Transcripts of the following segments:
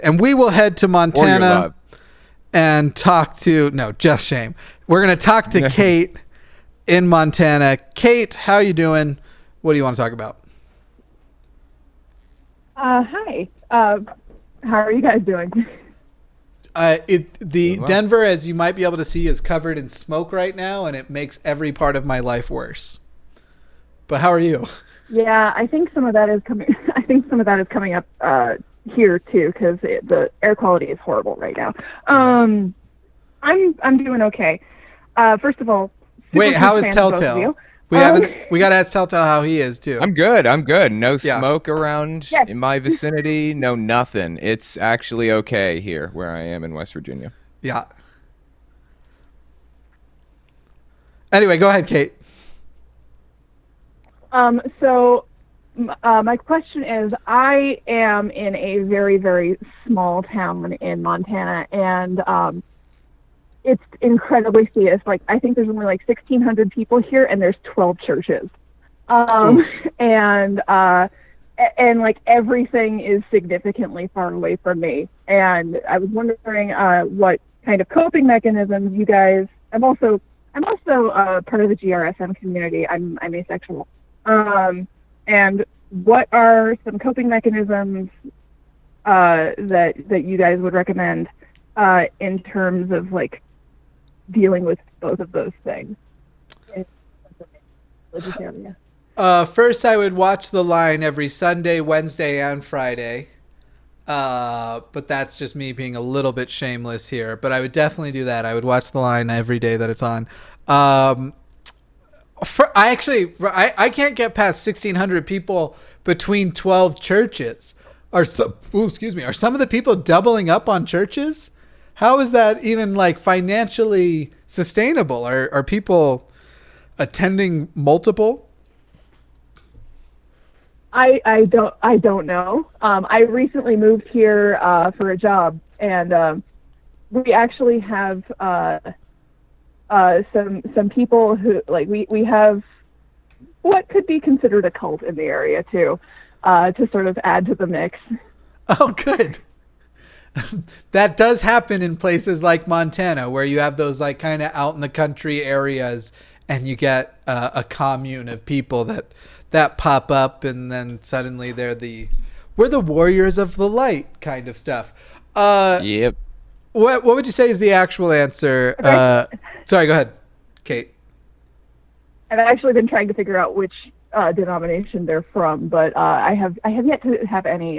And we will head to Or your Montana love. and talk to, no, just shame. We're going to talk to Kate in Montana. Kate, how you doing? What do you want to talk about? Hi. How are you guys doing? The Doing well. Denver, as you might be able to see, is covered in smoke right now, and it makes every part of my life worse. But how are you? Yeah, I think some of that is coming. I think some of that is coming up here too, because the air quality is horrible right now. I'm doing okay. First of all, super Wait, how huge is fan of both of Telltale? you. We haven't. We gotta ask Telltale how he is too. I'm good. No Yeah. smoke around Yes. in my vicinity. No nothing. It's actually okay here where I am in West Virginia. Yeah. Anyway, go ahead, Kate. So my question is, I am in a very, very small town in Montana, and it's incredibly theist. Like, I think there's only like 1,600 people here, and there's 12 churches. And like everything is significantly far away from me. And I was wondering what kind of coping mechanisms you guys. I'm also part of the GRSM community. I'm asexual. And what are some coping mechanisms that you guys would recommend in terms of like dealing with both of those things in the religious area? First, I would watch The Line every Sunday, Wednesday, and Friday. But that's just me being a little bit shameless here. But I would definitely do that. I would watch The Line every day that it's on. I can't get past 1,600 people between 12 churches. Are some of the people doubling up on churches? How is that even like financially sustainable? Are people attending multiple? I don't know. I recently moved here for a job, and we actually have some people who like we have what could be considered a cult in the area too, to sort of add to the mix. Oh, good. That does happen in places like Montana, where you have those like kind of out in the country areas, and you get a commune of people that pop up, and then suddenly we're the warriors of the light kind of stuff. Yep. What would you say is the actual answer? Sorry, go ahead, Kate. I've actually been trying to figure out which denomination they're from, but I have yet to have any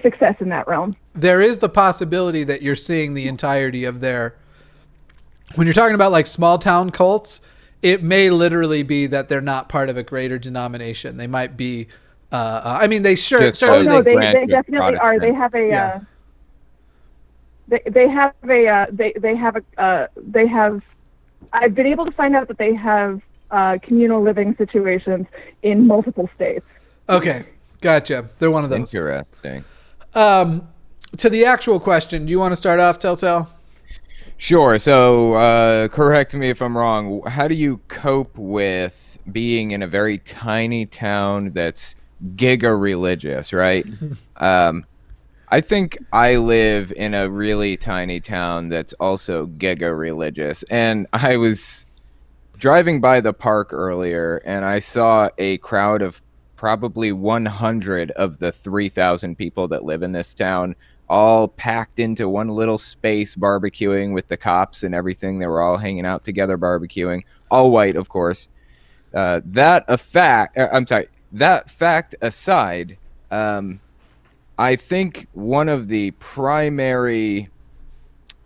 success in that realm. There is the possibility that you're seeing the entirety of when you're talking about like small town cults, it may literally be that they're not part of a greater denomination. They might be, I mean, they certainly. Oh no, they Branch of definitely are. They have a, Yeah. they have. I've been able to find out that they have communal living situations in multiple states. Okay, gotcha. They're one of those. Interesting. To the actual question, do you want to start off, Telltale? Sure. So, correct me if I'm wrong. How do you cope with being in a very tiny town that's giga religious, right? I think I live in a really tiny town that's also giga religious. And I was driving by the park earlier, and I saw a crowd of probably 100 of the 3,000 people that live in this town, all packed into one little space, barbecuing with the cops and everything. They were all hanging out together, barbecuing, all white, of course. That fact aside, I think one of the primary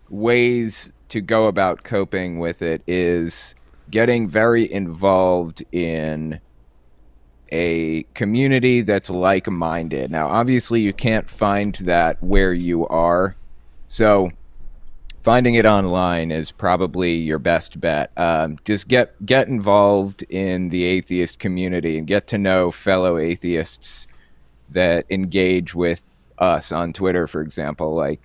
ways to go about coping with it is getting very involved in a community that's like-minded. Now, obviously, you can't find that where you are, so finding it online is probably your best bet. Just get involved in the atheist community and get to know fellow atheists that engage with us on Twitter, for example. Like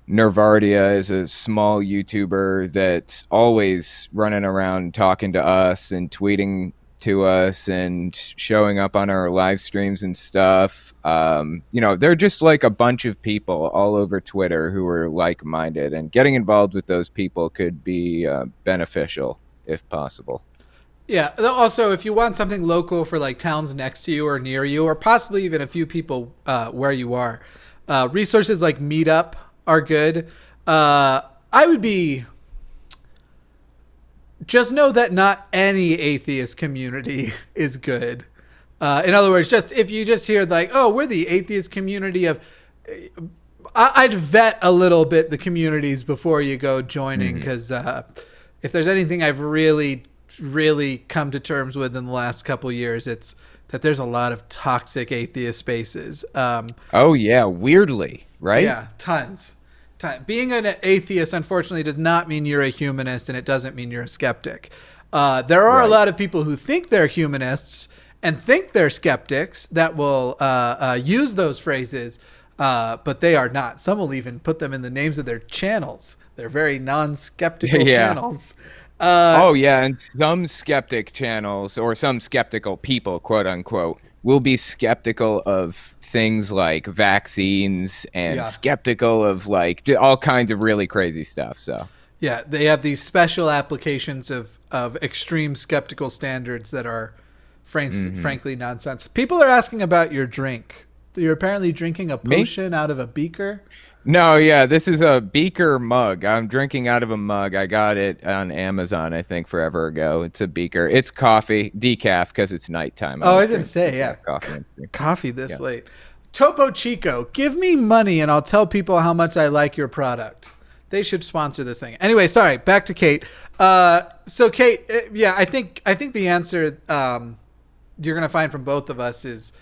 Nervardia is a small YouTuber that's always running around talking to us and tweeting to us and showing up on our live streams and stuff. They're just like a bunch of people all over Twitter who are like-minded, and getting involved with those people could be beneficial if possible. Yeah. Also, if you want something local for like towns next to you or near you, or possibly even a few people where you are, resources like Meetup are good. I would be. Just know that not any atheist community is good. In other words, just if you just hear like, oh, we're the atheist community of, I'd vet a little bit the communities before you go joining, because if there's anything I've really, really come to terms with in the last couple of years, it's that there's a lot of toxic atheist spaces. Oh yeah, weirdly, right? Yeah, tons. Being an atheist, unfortunately, does not mean you're a humanist, and it doesn't mean you're a skeptic. There are a lot of people who think they're humanists and think they're skeptics that will use those phrases, but they are not. Some will even put them in the names of their channels. They're very non-skeptical channels. And some skeptic channels, or some skeptical people, quote unquote, will be skeptical of things like vaccines and skeptical of like all kinds of really crazy stuff. So yeah, they have these special applications of extreme skeptical standards that are frankly nonsense. People are asking about your drink. You're apparently drinking a potion out of a beaker. No, yeah, this is a beaker mug. I'm drinking out of a mug. I got it on Amazon, I think, forever ago. It's a beaker. It's coffee, decaf, because it's nighttime. I didn't say, coffee this late. Topo Chico, give me money and I'll tell people how much I like your product. They should sponsor this thing. Anyway, sorry, back to Kate. So Kate, I think the answer you're going to find from both of us is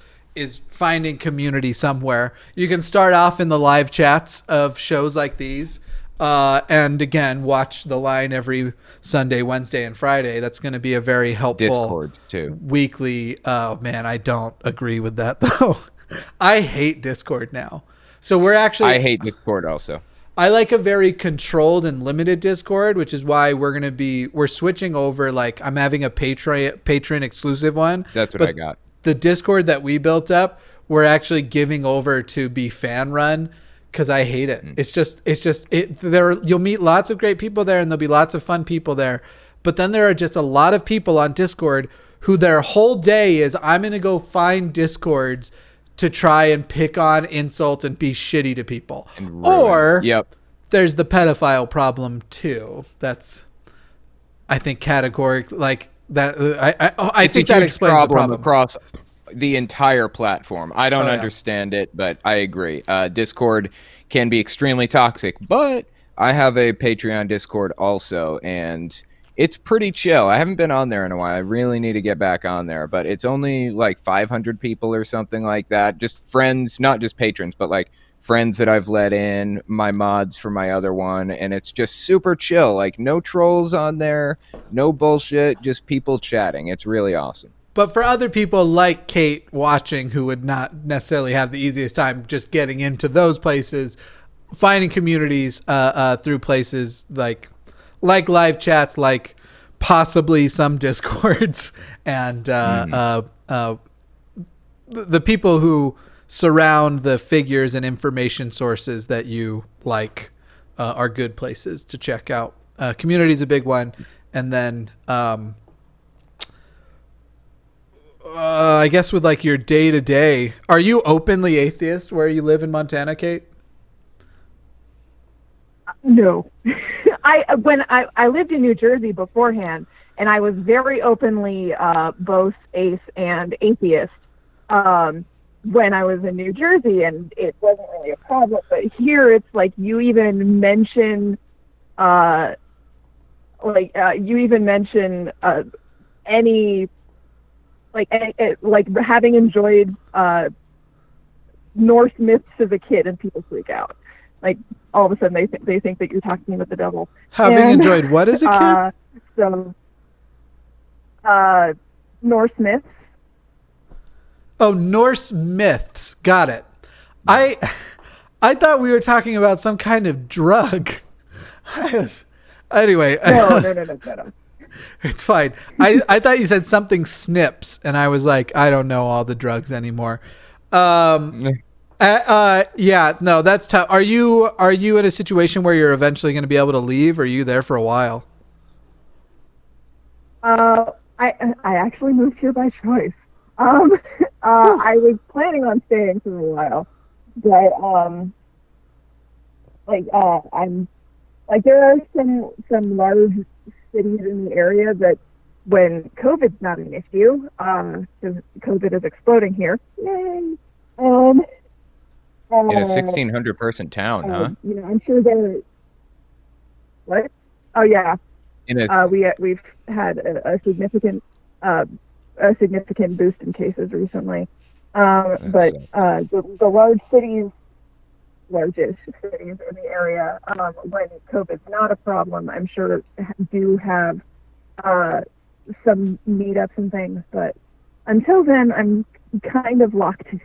finding community somewhere. You can start off in the live chats of shows like these, and again, watch The Line every Sunday, Wednesday, and Friday. That's going to be a very helpful Discords too. Weekly. Oh man, I don't agree with that though. I hate Discord now. So I hate Discord also. I like a very controlled and limited Discord, which is why we're switching over. Like I'm having a patron exclusive one. That's what I got. The Discord that we built up, we're actually giving over to be fan run, because I hate it. You'll meet lots of great people there, and there'll be lots of fun people there. But then there are just a lot of people on Discord who their whole day is, I'm going to go find Discords to try and pick on, insult, and be shitty to people. Or there's the pedophile problem too. That's, I think, categorical. Like that. I think that explains the problem across the entire platform. I don't understand it, but I agree. Discord can be extremely toxic, but I have a Patreon Discord also, and it's pretty chill. I haven't been on there in a while. I really need to get back on there, but it's only like 500 people or something like that. Just friends, not just patrons, but like friends that I've let in, my mods for my other one, and it's just super chill. Like no trolls on there, no bullshit, just people chatting. It's really awesome. But for other people like Kate watching, who would not necessarily have the easiest time just getting into those places, finding communities through places like live chats, like possibly some Discords, and the people who surround the figures and information sources that you like are good places to check out. Community is a big one. And then I guess with like your day-to-day, are you openly atheist where you live in Montana, Kate? No. I lived in New Jersey beforehand, and I was very openly both ace and atheist when I was in New Jersey, and it wasn't really a problem. But here, it's like you even mention any like having enjoyed Norse myths as a kid, and people freak out. Like all of a sudden they think that you're talking about the devil. Having enjoyed what as a kid? Norse myths. Oh, Norse myths. Got it. I thought we were talking about some kind of drug. Anyway. No. It's fine. I thought you said something snips, and I was like, I don't know all the drugs anymore. Yeah, no, that's tough. Are you in a situation where you're eventually going to be able to leave, or are you there for a while? I actually moved here by choice. I was planning on staying for a while, but I'm like there are some large cities in the area that when COVID's not an issue, because COVID is exploding here. Yay! In a 1,600 person town, huh? You know, I'm sure there. What? Oh yeah. We've had a significant boost in cases recently. But the largest cities in the area, when COVID's not a problem, I'm sure do have some meetups and things. But until then, I'm kind of locked in.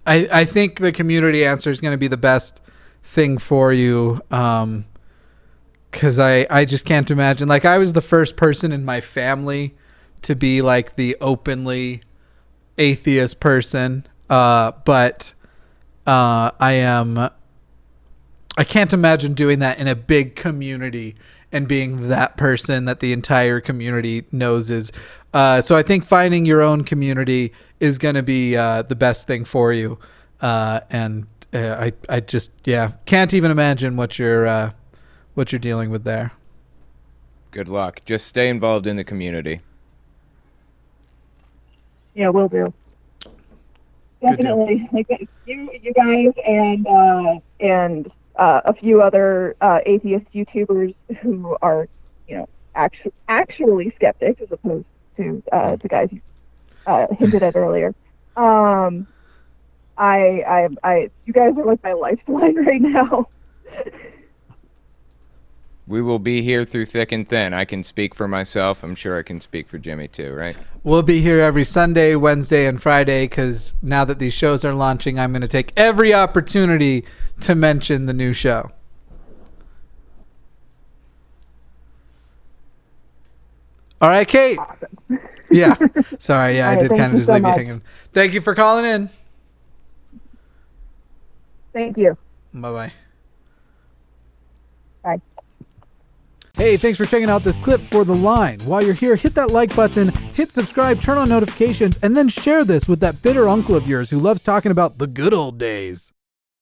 I think the community answer is going to be the best thing for you, because I just can't imagine. Like, I was the first person in my family to be like the openly atheist person, but I can't imagine doing that in a big community and being that person that the entire community knows is. So I think finding your own community is going to be the best thing for you. And I just, can't even imagine what you're dealing with there. Good luck. Just stay involved in the community. Yeah, will do. Definitely. Like you guys and a few other atheist YouTubers who are, you know, actually skeptics as opposed to the guys you hinted at earlier. You guys are like my lifeline right now. We will be here through thick and thin. I can speak for myself. I'm sure I can speak for Jimmy too, right? We'll be here every Sunday, Wednesday, and Friday, because now that these shows are launching, I'm going to take every opportunity to mention the new show. All right, Kate. Awesome. Yeah. Sorry. Yeah, I did kind of just leave you much. hanging. Thank you for calling in. Thank you. Bye-bye. Bye. Hey, thanks for checking out this clip for The Line. While you're here, hit that like button, hit subscribe, turn on notifications, and then share this with that bitter uncle of yours who loves talking about the good old days.